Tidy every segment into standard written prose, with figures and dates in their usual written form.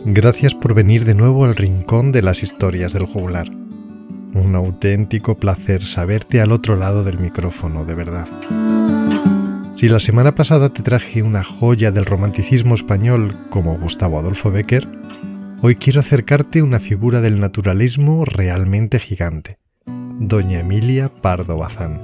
Gracias por venir de nuevo al rincón de las historias del juglar. Un auténtico placer saberte al otro lado del micrófono, de verdad. Si la semana pasada te traje una joya del romanticismo español como Gustavo Adolfo Bécquer, hoy quiero acercarte una figura del naturalismo realmente gigante, doña Emilia Pardo Bazán.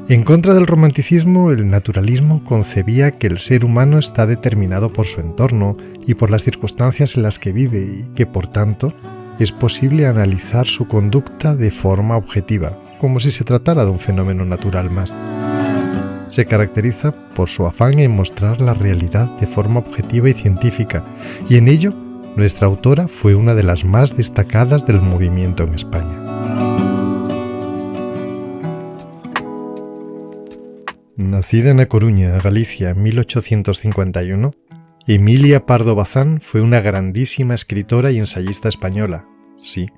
En contra del romanticismo, el naturalismo concebía que el ser humano está determinado por su entorno y por las circunstancias en las que vive y que, por tanto, es posible analizar su conducta de forma objetiva, como si se tratara de un fenómeno natural más. Se caracteriza por su afán en mostrar la realidad de forma objetiva y científica, y en ello, nuestra autora fue una de las más destacadas del movimiento en España. Nacida en A Coruña, Galicia, en 1851, Emilia Pardo Bazán fue una grandísima escritora y ensayista española, sí,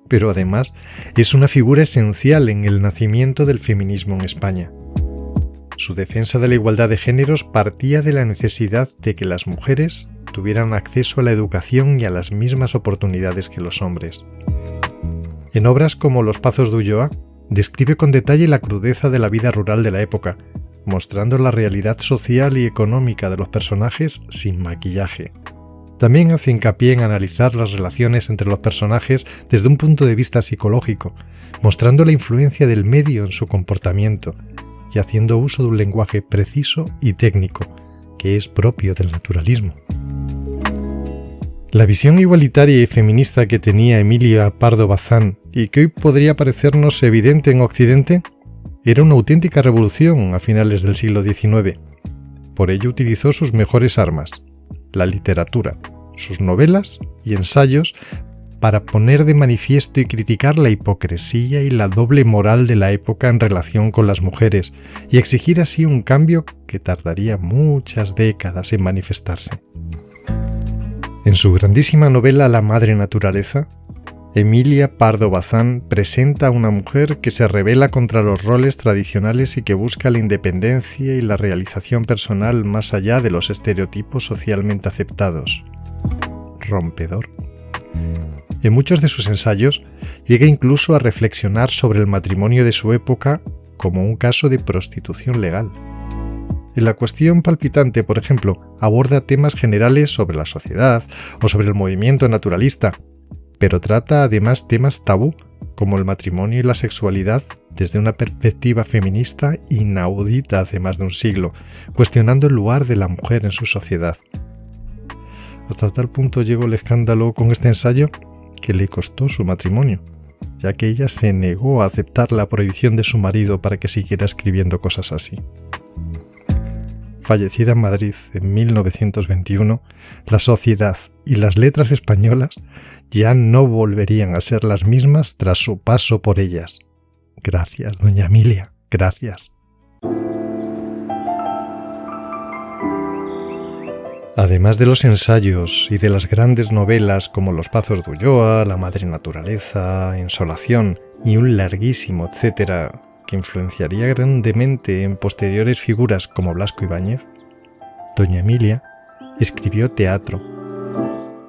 pero además es una figura esencial en el nacimiento del feminismo en España. Su defensa de la igualdad de géneros partía de la necesidad de que las mujeres tuvieran acceso a la educación y a las mismas oportunidades que los hombres. En obras como Los Pazos de Ulloa, describe con detalle la crudeza de la vida rural de la época, mostrando la realidad social y económica de los personajes sin maquillaje. También hace hincapié en analizar las relaciones entre los personajes desde un punto de vista psicológico, mostrando la influencia del medio en su comportamiento y haciendo uso de un lenguaje preciso y técnico, que es propio del naturalismo. La visión igualitaria y feminista que tenía Emilia Pardo Bazán y que hoy podría parecernos evidente en Occidente, era una auténtica revolución a finales del siglo XIX. Por ello utilizó sus mejores armas, la literatura, sus novelas y ensayos, para poner de manifiesto y criticar la hipocresía y la doble moral de la época en relación con las mujeres y exigir así un cambio que tardaría muchas décadas en manifestarse. En su grandísima novela La Madre Naturaleza, Emilia Pardo Bazán presenta a una mujer que se rebela contra los roles tradicionales y que busca la independencia y la realización personal más allá de los estereotipos socialmente aceptados. Rompedor. En muchos de sus ensayos llega incluso a reflexionar sobre el matrimonio de su época como un caso de prostitución legal. En La cuestión palpitante, por ejemplo, aborda temas generales sobre la sociedad o sobre el movimiento naturalista, pero trata además temas tabú, como el matrimonio y la sexualidad, desde una perspectiva feminista inaudita hace más de un siglo, cuestionando el lugar de la mujer en su sociedad. Hasta tal punto llegó el escándalo con este ensayo que le costó su matrimonio, ya que ella se negó a aceptar la prohibición de su marido para que siguiera escribiendo cosas así. Fallecida en Madrid en 1921, la sociedad y las letras españolas ya no volverían a ser las mismas tras su paso por ellas. Gracias, doña Emilia, gracias. Además de los ensayos y de las grandes novelas como Los Pazos de Ulloa, La Madre Naturaleza, Insolación y un larguísimo etcétera, que influenciaría grandemente en posteriores figuras como Blasco Ibáñez, doña Emilia escribió teatro,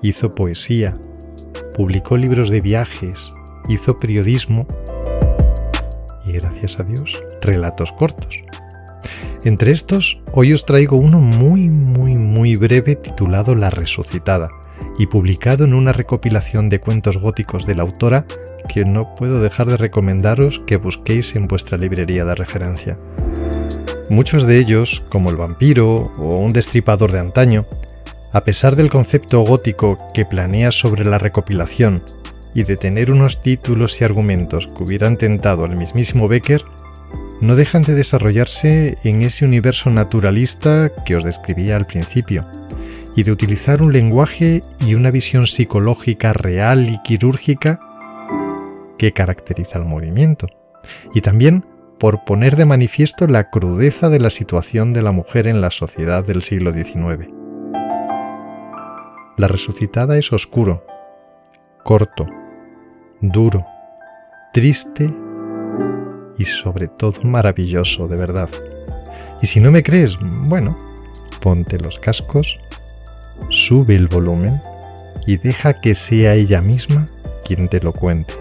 hizo poesía, publicó libros de viajes, hizo periodismo y, gracias a Dios, relatos cortos. Entre estos, hoy os traigo uno muy breve titulado La Resucitada y publicado en una recopilación de cuentos góticos de la autora que no puedo dejar de recomendaros que busquéis en vuestra librería de referencia. Muchos de ellos, como El vampiro o Un destripador de antaño, a pesar del concepto gótico que planea sobre la recopilación y de tener unos títulos y argumentos que hubieran tentado al mismísimo Bécquer, no dejan de desarrollarse en ese universo naturalista que os describía al principio, y de utilizar un lenguaje y una visión psicológica real y quirúrgica que caracteriza al movimiento, y también por poner de manifiesto la crudeza de la situación de la mujer en la sociedad del siglo XIX. La Resucitada es oscuro, corto, duro, triste y sobre todo maravilloso, de verdad. Y si no me crees, bueno, ponte los cascos, sube el volumen y deja que sea ella misma quien te lo cuente.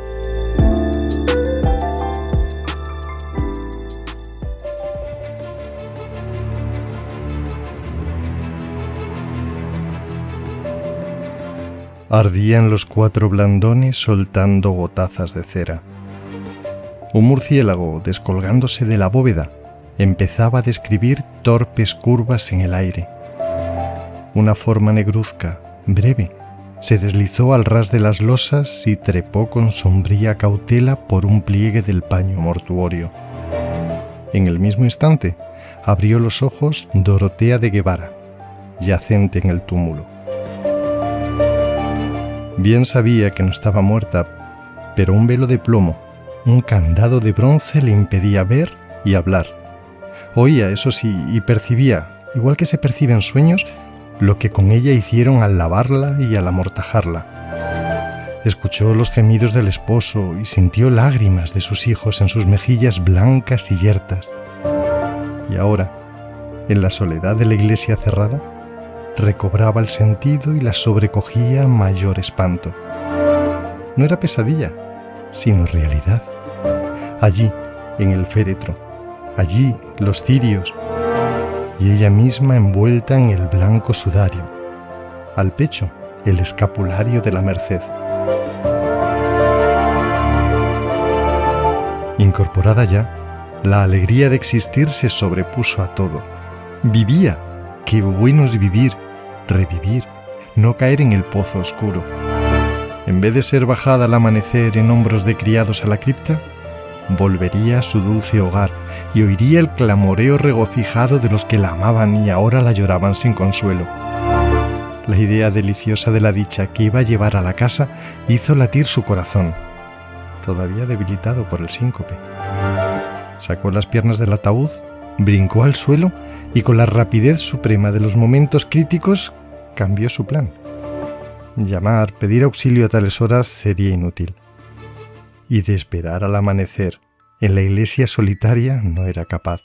Ardían los 4 blandones soltando gotazas de cera. Un murciélago, descolgándose de la bóveda, empezaba a describir torpes curvas en el aire. Una forma negruzca, breve, se deslizó al ras de las losas y trepó con sombría cautela por un pliegue del paño mortuorio. En el mismo instante, abrió los ojos Dorotea de Guevara, yacente en el túmulo. Bien sabía que no estaba muerta, pero un velo de plomo, un candado de bronce le impedía ver y hablar. Oía, eso sí, y percibía, igual que se percibe en sueños, lo que con ella hicieron al lavarla y al amortajarla. Escuchó los gemidos del esposo y sintió lágrimas de sus hijos en sus mejillas blancas y yertas. Y ahora, en la soledad de la iglesia cerrada, recobraba el sentido y la sobrecogía mayor espanto. No era pesadilla, sino realidad. Allí, en el féretro, allí los cirios, y ella misma envuelta en el blanco sudario. Al pecho, el escapulario de la Merced. Incorporada ya, la alegría de existir se sobrepuso a todo. Vivía. Qué bueno es vivir, revivir, no caer en el pozo oscuro. En vez de ser bajada al amanecer en hombros de criados a la cripta, volvería a su dulce hogar y oiría el clamoreo regocijado de los que la amaban y ahora la lloraban sin consuelo. La idea deliciosa de la dicha que iba a llevar a la casa hizo latir su corazón, todavía debilitado por el síncope. Sacó las piernas del ataúd, brincó al suelo y con la rapidez suprema de los momentos críticos cambió su plan. Llamar, pedir auxilio a tales horas sería inútil. Y de esperar al amanecer en la iglesia solitaria no era capaz.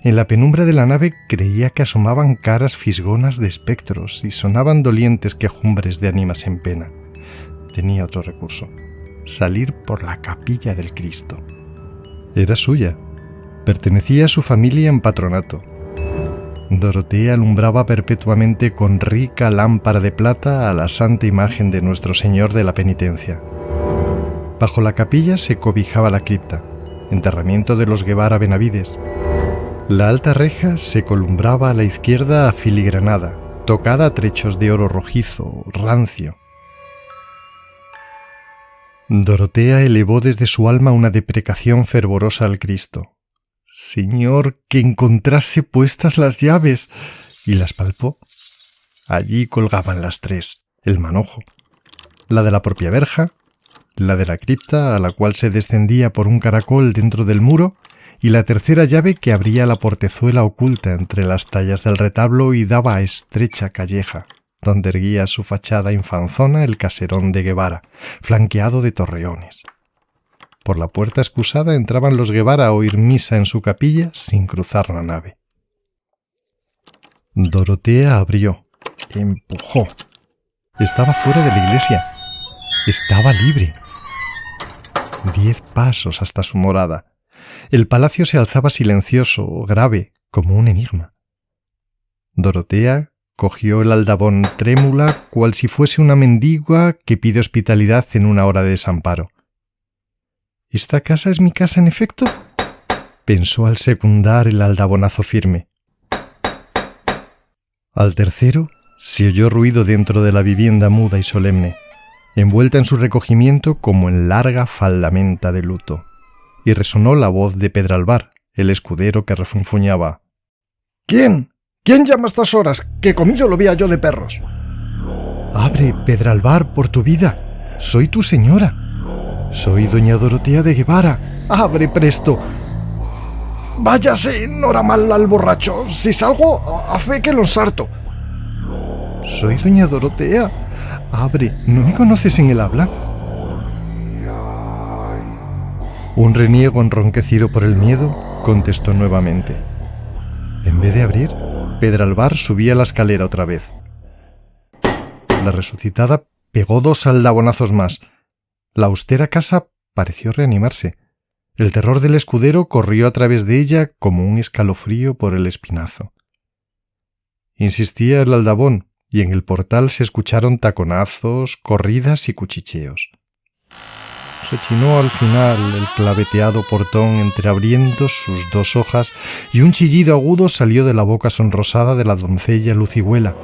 En la penumbra de la nave creía que asomaban caras fisgonas de espectros y sonaban dolientes quejumbres de ánimas en pena. Tenía otro recurso: salir por la capilla del Cristo. Era suya. Pertenecía a su familia en patronato. Dorotea alumbraba perpetuamente con rica lámpara de plata a la santa imagen de Nuestro Señor de la Penitencia. Bajo la capilla se cobijaba la cripta, enterramiento de los Guevara Benavides. La alta reja se columbraba a la izquierda afiligranada, tocada a trechos de oro rojizo, rancio. Dorotea elevó desde su alma una deprecación fervorosa al Cristo. Señor, que encontrase puestas las llaves, y las palpó. Allí colgaban las 3, el manojo, la de la propia verja, la de la cripta a la cual se descendía por un caracol dentro del muro, y la tercera llave que abría la portezuela oculta entre las tallas del retablo y daba a estrecha calleja, donde erguía su fachada infanzona el caserón de Guevara, flanqueado de torreones. Por la puerta excusada entraban los Guevara a oír misa en su capilla sin cruzar la nave. Dorotea abrió, empujó. Estaba fuera de la iglesia. Estaba libre. 10 pasos hasta su morada. El palacio se alzaba silencioso, grave, como un enigma. Dorotea cogió el aldabón trémula, cual si fuese una mendigua que pide hospitalidad en una hora de desamparo. ¿Esta casa es mi casa en efecto?, pensó al secundar el aldabonazo firme. Al tercero se oyó ruido dentro de la vivienda muda y solemne, envuelta en su recogimiento como en larga faldamenta de luto, y resonó la voz de Pedralbar, el escudero que refunfuñaba. ¿Quién? ¿Quién llama a estas horas? Que comido lo vea yo de perros. Abre, Pedralbar, por tu vida. Soy tu señora. Soy doña Dorotea de Guevara. Abre presto. Váyase, no hará mal al borracho. Si salgo, a fe que lo ensarto. Soy doña Dorotea. Abre, ¿no me conoces en el habla? Un reniego enronquecido por el miedo contestó nuevamente. En vez de abrir, Pedralbar subía la escalera otra vez. La resucitada pegó 2 aldabonazos más. La austera casa pareció reanimarse. El terror del escudero corrió a través de ella como un escalofrío por el espinazo. Insistía el aldabón, y en el portal se escucharon taconazos, corridas y cuchicheos. Rechinó al final el claveteado portón entreabriendo sus 2 hojas y un chillido agudo salió de la boca sonrosada de la doncella Lucigüela,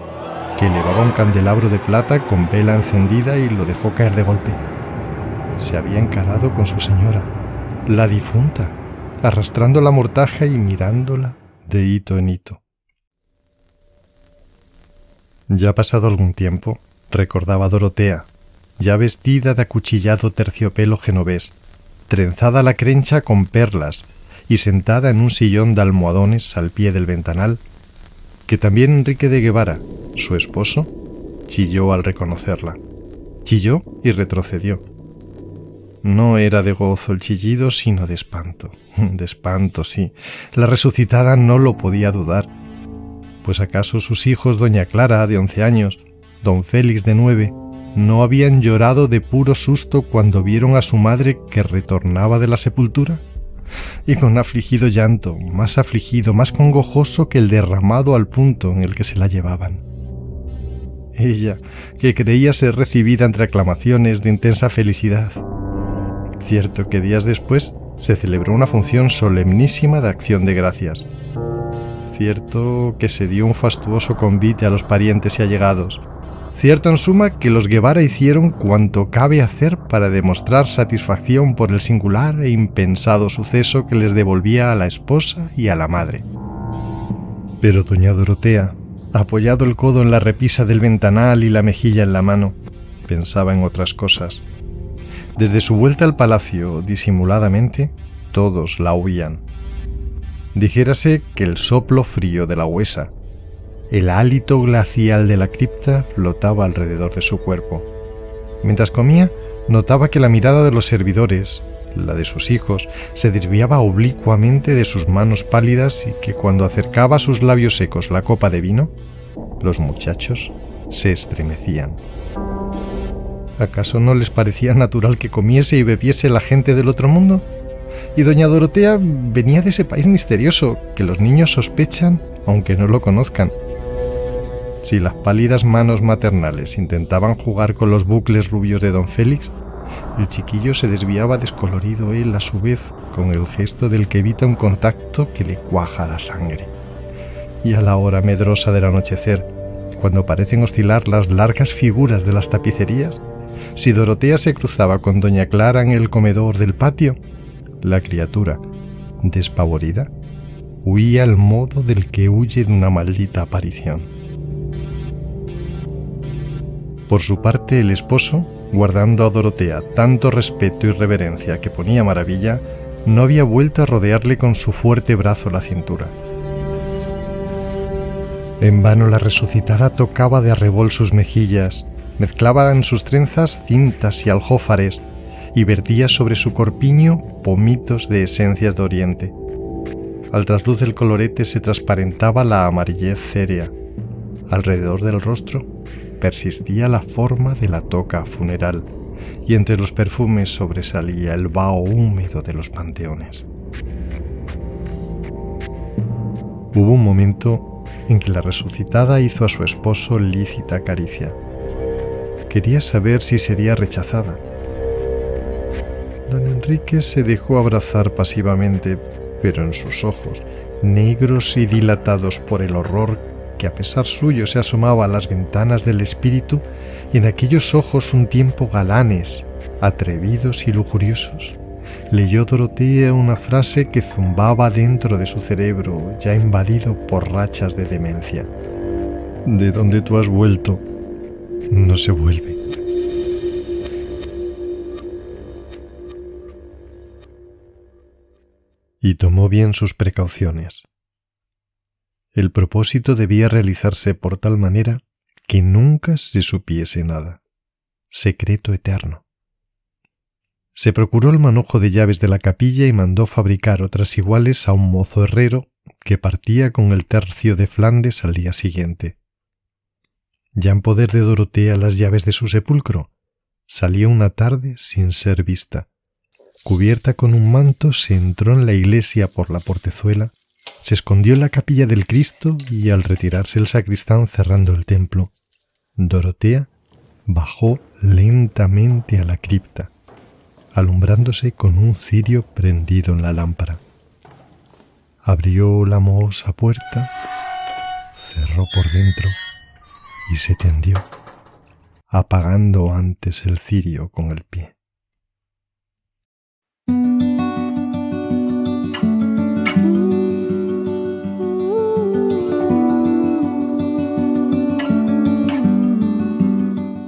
que elevaba un candelabro de plata con vela encendida y lo dejó caer de golpe. Se había encarado con su señora, la difunta, arrastrando la mortaja y mirándola de hito en hito. Ya pasado algún tiempo, recordaba Dorotea, ya vestida de acuchillado terciopelo genovés, trenzada la crencha con perlas y sentada en un sillón de almohadones al pie del ventanal, que también Enrique de Guevara, su esposo, chilló al reconocerla. Chilló y retrocedió. No era de gozo el chillido, sino de espanto. De espanto, sí. La resucitada no lo podía dudar. Pues acaso sus hijos doña Clara, de 11 años, don Félix, de 9, ¿no habían llorado de puro susto cuando vieron a su madre que retornaba de la sepultura? Y con afligido llanto, más afligido, más congojoso que el derramado al punto en el que se la llevaban. Ella, que creía ser recibida entre aclamaciones de intensa felicidad. Cierto que días después se celebró una función solemnísima de acción de gracias. Cierto que se dio un fastuoso convite a los parientes y allegados. Cierto, en suma, que los Guevara hicieron cuanto cabe hacer para demostrar satisfacción por el singular e impensado suceso que les devolvía a la esposa y a la madre. Pero doña Dorotea, apoyado el codo en la repisa del ventanal y la mejilla en la mano, pensaba en otras cosas. Desde su vuelta al palacio, disimuladamente, todos la oían. Dijérase que el soplo frío de la huesa, el hálito glacial de la cripta flotaba alrededor de su cuerpo. Mientras comía, notaba que la mirada de los servidores, la de sus hijos, se desviaba oblicuamente de sus manos pálidas y que cuando acercaba a sus labios secos la copa de vino, los muchachos se estremecían. ¿Acaso no les parecía natural que comiese y bebiese la gente del otro mundo? Y doña Dorotea venía de ese país misterioso que los niños sospechan aunque no lo conozcan. Si las pálidas manos maternales intentaban jugar con los bucles rubios de don Félix, el chiquillo se desviaba descolorido él a su vez con el gesto del que evita un contacto que le cuaja la sangre. Y a la hora medrosa del anochecer, cuando parecen oscilar las largas figuras de las tapicerías, si Dorotea se cruzaba con doña Clara en el comedor del patio, la criatura, despavorida, huía al modo del que huye de una maldita aparición. Por su parte, el esposo, guardando a Dorotea tanto respeto y reverencia que ponía maravilla, no había vuelto a rodearle con su fuerte brazo la cintura. En vano la resucitada tocaba de arrebol sus mejillas, mezclaba en sus trenzas cintas y aljófares y vertía sobre su corpiño pomitos de esencias de oriente. Al trasluz del colorete se transparentaba la amarillez cérea. Alrededor del rostro persistía la forma de la toca funeral, y entre los perfumes sobresalía el vaho húmedo de los panteones. Hubo un momento en que la resucitada hizo a su esposo lícita caricia. Quería saber si sería rechazada. Don Enrique se dejó abrazar pasivamente, pero en sus ojos, negros y dilatados por el horror que a pesar suyo se asomaba a las ventanas del espíritu, y en aquellos ojos un tiempo galanes, atrevidos y lujuriosos, leyó Dorotea una frase que zumbaba dentro de su cerebro, ya invadido por rachas de demencia. «De donde tú has vuelto, no se vuelve». Y tomó bien sus precauciones. El propósito debía realizarse por tal manera que nunca se supiese nada. Secreto eterno. Se procuró el manojo de llaves de la capilla y mandó fabricar otras iguales a un mozo herrero que partía con el tercio de Flandes al día siguiente. Ya en poder de Dorotea las llaves de su sepulcro, salió una tarde sin ser vista. Cubierta con un manto, se entró en la iglesia por la portezuela, se escondió en la capilla del Cristo y al retirarse el sacristán cerrando el templo, Dorotea bajó lentamente a la cripta, alumbrándose con un cirio prendido en la lámpara. Abrió la mohosa puerta, cerró por dentro y se tendió, apagando antes el cirio con el pie.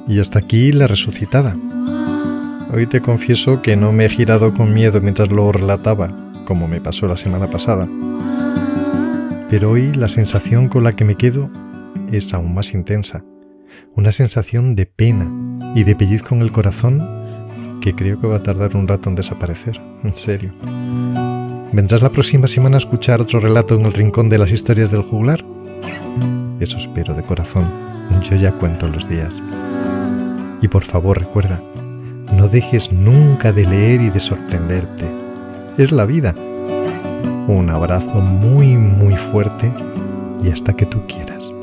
Y hasta aquí La Resucitada. Hoy te confieso que no me he girado con miedo mientras lo relataba, como me pasó la semana pasada. Pero hoy la sensación con la que me quedo es aún más intensa. Una sensación de pena y de pellizco en el corazón que creo que va a tardar un rato en desaparecer, en serio. ¿Vendrás la próxima semana a escuchar otro relato en el rincón de las historias del juglar? Eso espero de corazón, yo ya cuento los días. Y por favor recuerda, no dejes nunca de leer y de sorprenderte. Es la vida. Un abrazo muy muy fuerte y hasta que tú quieras.